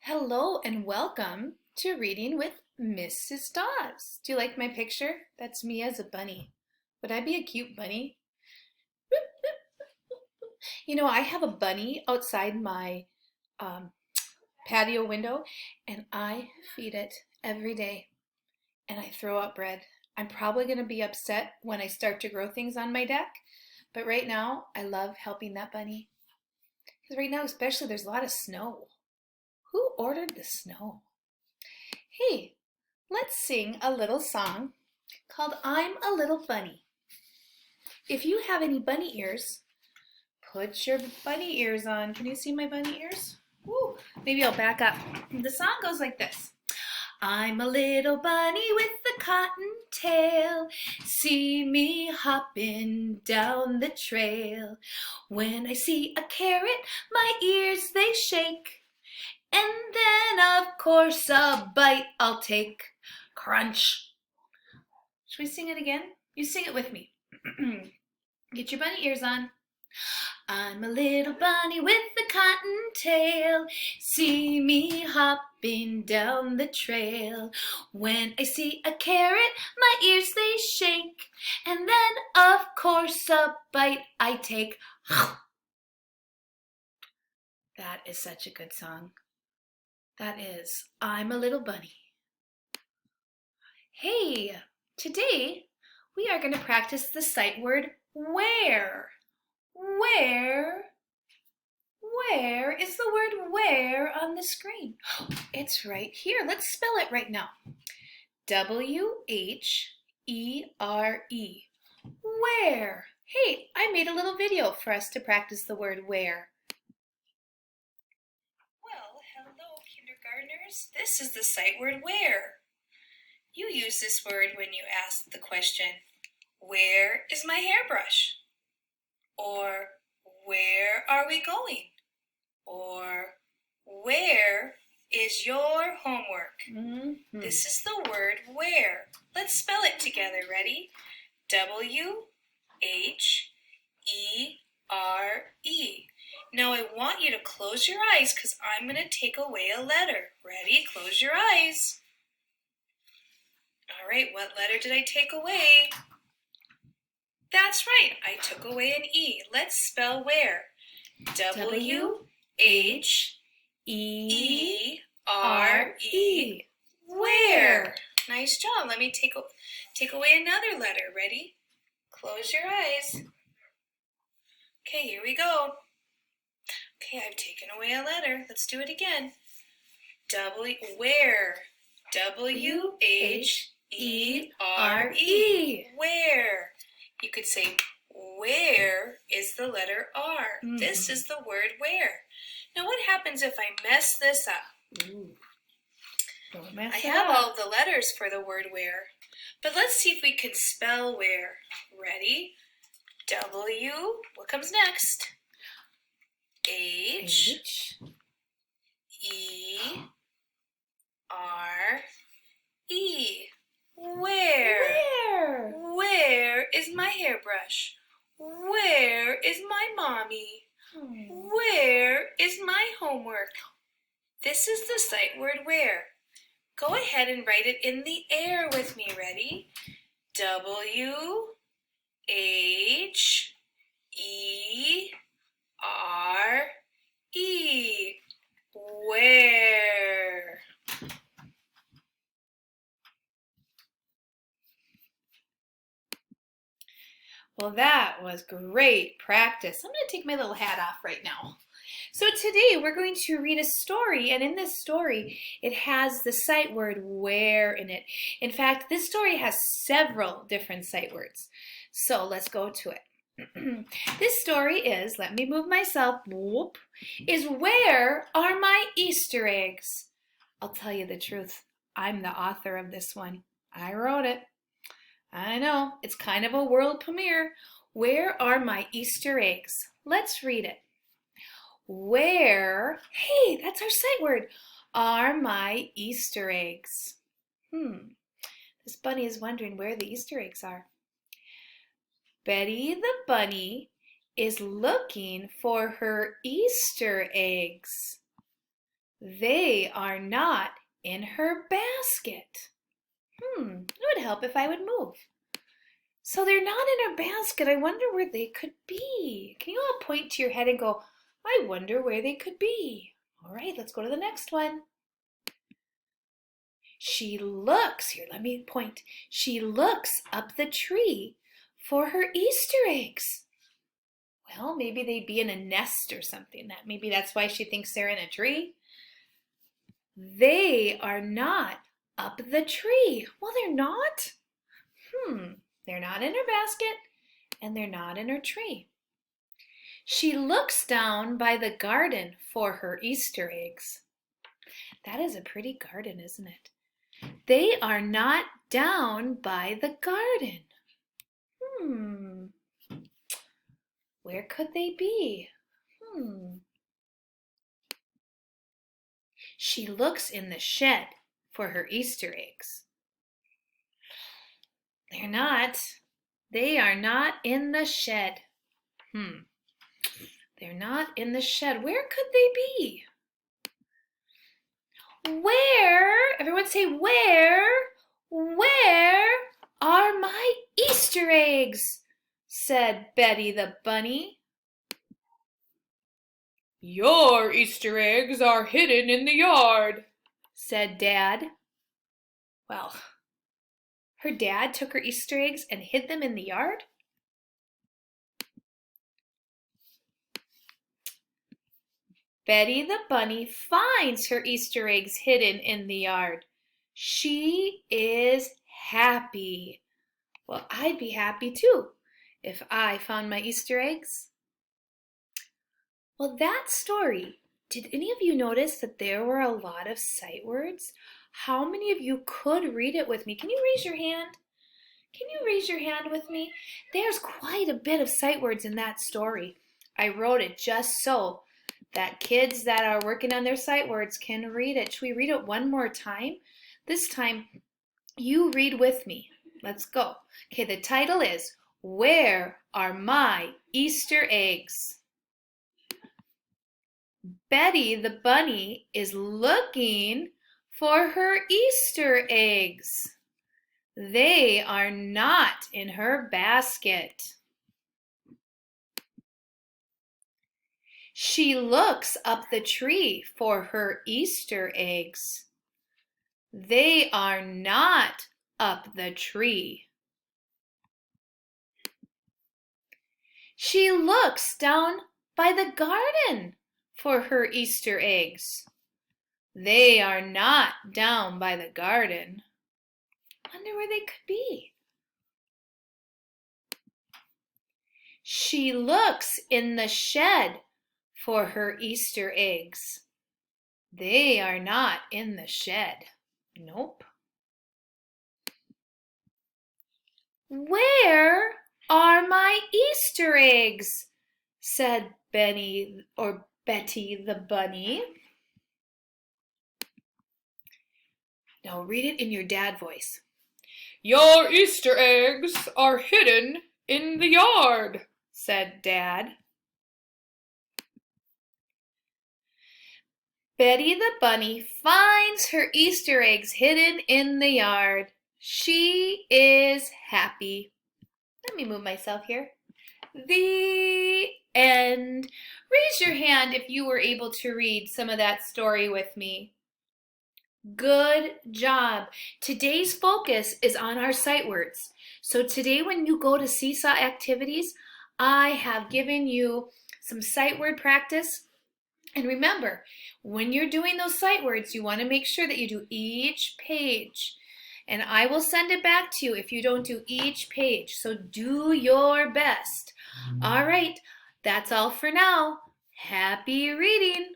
Hello and welcome to Reading with Mrs. Dawes. Do you like my picture? That's me as a bunny. Would I be a cute bunny? You know, I have a bunny outside my um, patio window and I feed it every day and I throw out bread. I'm probably going to be upset when I start to grow things on my deck, but right now I love helping that bunny. Because right now especially there's a lot of snow. Who ordered the snow? Hey, let's sing a little song called I'm a Little Bunny. If you have any bunny ears, put your bunny ears on. Can you see my bunny ears? Woo. Maybe I'll back up. The song goes like this. I'm a little bunny with a cotton tail. See me hopping down the trail. When I see a carrot, my ears they shake. And then, of course, a bite I'll take. Crunch. Should we sing it again? You sing it with me. Get your bunny ears on. I'm a little bunny with a cotton tail. See me hopping down the trail. When I see a carrot, my ears they shake. And then, of course, a bite I take. That is such a good song. That is, I'm a Little Bunny. Hey, today we are going to practice the sight word where. Where? Where is the word where on the screen? It's right here. Let's spell it right now. W-H-E-R-E. Where? Hey, I made a little video for us to practice the word where. Well, hello, kindergartners. This is the sight word where. You use this word when you ask the question, where is my hairbrush? Or where are we going? Or where is your homework? This is the word where. Let's spell it together. Ready? W-H-E-R-E. Now I want you to close your eyes because I'm going to take away a letter. Ready? Close your eyes. All right, what letter did I take away? That's right, I took away an E. Let's spell where. W-H-E-R-E. Where. Nice job. Let me take away another letter. Ready? Close your eyes. Okay, here we go. Okay, I've taken away a letter. Let's do it again. Where. W-H-E-R-E. Where. You could say, where is the letter R? This is the word where. Now what happens if I mess this up? I have all the letters for the word where, but let's see if we can spell where. Ready? W, what comes next? H, E, R, E. Where? Where? Where is my hairbrush? Where is my mommy? Where is my homework? This is the sight word where. Go ahead and write it in the air with me. Ready? W-H-E-R-E. Where? Well, that was great practice. I'm going to take my little hat off right now. So today we're going to read a story, and in this story it has the sight word where in it. In fact, this story has several different sight words. So let's go to it. This story is, let me move myself, whoop, is where are my Easter eggs? I'll tell you the truth, I'm the author of this one. I wrote it. I know, it's kind of a world premiere. Where are my Easter eggs? Let's read it. Where, hey, that's our sight word, are my Easter eggs? This bunny is wondering where the Easter eggs are. Betty the bunny is looking for her Easter eggs. They are not in her basket. It would help if I would move. So they're not in her basket. I wonder where they could be. Can you all point to your head and go, I wonder where they could be? All right, let's go to the next one. She looks, here, let me point. She looks up the tree for her Easter eggs. Well, maybe they'd be in a nest or something. Maybe that's why she thinks they're in a tree. They are not up the tree. Well, they're not. They're not in her basket and they're not in her tree. She looks down by the garden for her Easter eggs. That is a pretty garden, isn't it? They are not down by the garden. Where could they be? She looks in the shed for her Easter eggs. They're not. They are not in the shed. They're not in the shed. Where could they be? Where? Everyone say where? Where are my Easter eggs? Said Betty the bunny. Your Easter eggs are hidden in the yard, said Dad. Well, her dad took her Easter eggs and hid them in the yard? Betty the bunny finds her Easter eggs hidden in the yard. She is happy. Well, I'd be happy too if I found my Easter eggs. Well, that story, did any of you notice that there were a lot of sight words? How many of you could read it with me? Can you raise your hand? Can you raise your hand with me? There's quite a bit of sight words in that story. I wrote it just so that kids that are working on their sight words can read it. Should we read it one more time? This time, you read with me. Let's go. Okay, the title is, Where Are My Easter Eggs? Betty the bunny is looking for her Easter eggs. They are not in her basket. She looks up the tree for her Easter eggs. They are not up the tree. She looks down by the garden for her Easter eggs. They are not down by the garden. Wonder where they could be. She looks in the shed for her Easter eggs. They are not in the shed. Nope. Where are my Easter eggs? Said Betty the bunny. Now read it in your dad voice. Your Easter eggs are hidden in the yard, said Dad. Betty the bunny finds her Easter eggs hidden in the yard. She is happy. Let me move myself here. The end. Raise your hand if you were able to read some of that story with me. Good job. Today's focus is on our sight words. So today when you go to Seesaw Activities, I have given you some sight word practice. And remember, when you're doing those sight words, you want to make sure that you do each page. And I will send it back to you if you don't do each page. So do your best. All right, that's all for now. Happy reading.